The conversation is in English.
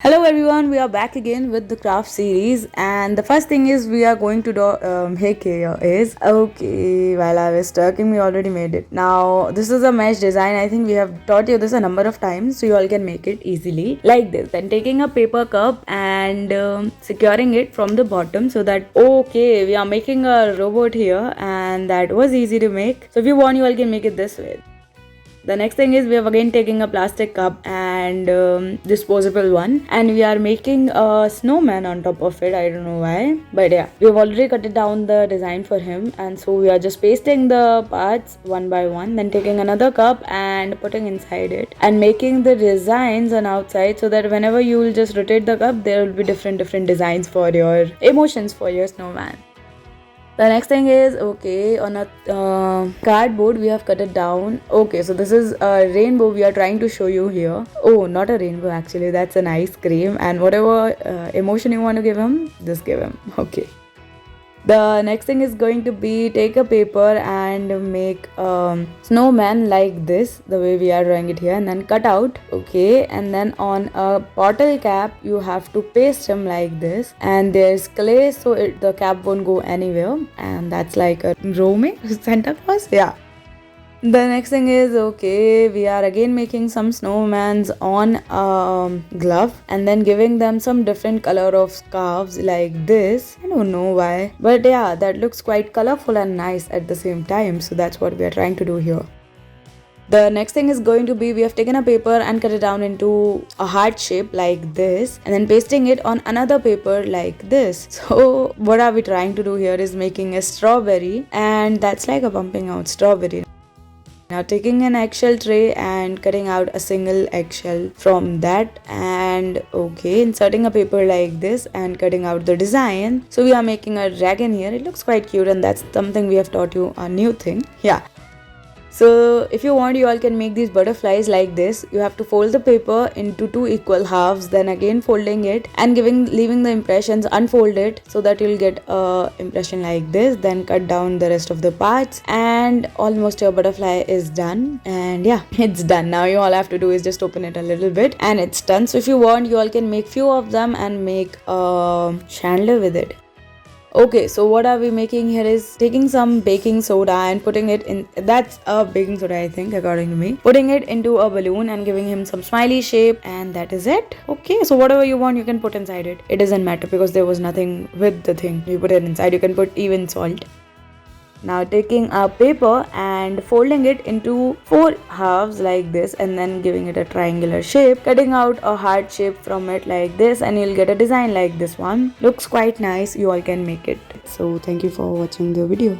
Hello everyone, we are back again with the craft series, and the first thing is we are going to do make here is okay. While I was talking, we already made it. Now this is a mesh design. I think we have taught you this a number of times, so you all can make it easily like this. Then taking a paper cup and securing it from the bottom so that okay, we are making a robot here, and that was easy to make. So if you want, you all can make it this way. The next thing is we have again taking a plastic cup and disposable one, and we are making a snowman on top of it. I don't know why, but yeah, we have already cut it down the design for him, and so we are just pasting the parts one by one, then taking another cup and putting inside it and making the designs on outside so that whenever you will just rotate the cup, there will be different designs for your emotions for your snowman. The next thing is okay, on a cardboard we have cut it down. Okay, so this is a rainbow we are trying to show you here. Oh, not a rainbow actually, that's an ice cream, and whatever emotion you want to give him, just give him. Okay. The next thing is going to be take a paper and make snowman like this, the way we are drawing it here, and then cut out. Okay, and then on a bottle cap you have to paste him like this, and there's clay so the cap won't go anywhere, and that's like a roaming Santa Claus. Yeah. The next thing is okay, we are again making some snowmans on a glove and then giving them some different color of scarves like this. I don't know why, but yeah, that looks quite colorful and nice at the same time, so that's what we are trying to do here. The next thing is going to be we have taken a paper and cut it down into a heart shape like this, and then pasting it on another paper like this. So what are we trying to do here is making a strawberry, and that's like a pumping out strawberry. Now taking an eggshell tray and cutting out a single eggshell from that, and okay, inserting a paper like this and cutting out the design. So we are making a dragon here. It looks quite cute, and that's something we have taught you, a new thing. Yeah. So if you want, you all can make these butterflies like this. You have to fold the paper into two equal halves, then again folding it and leaving the impressions, unfold it so that you'll get a impression like this, then cut down the rest of the parts, and almost your butterfly is done. And yeah, it's done. Now you all have to do is just open it a little bit and it's done. So if you want, you all can make few of them and make a chandelier with it. Okay, so what are we making here is taking some baking soda and putting it in, that's a baking soda I think according to me, putting it into a balloon and giving him some smiley shape, and that is it. Okay, so whatever you want you can put inside it. It doesn't matter because there was nothing with the thing. You put it inside, you can put even salt. Now taking a paper and folding it into 4 halves like this, and then giving it a triangular shape, cutting out a heart shape from it like this, and you'll get a design like this one. Looks quite nice. You all can make it. So thank you for watching the video.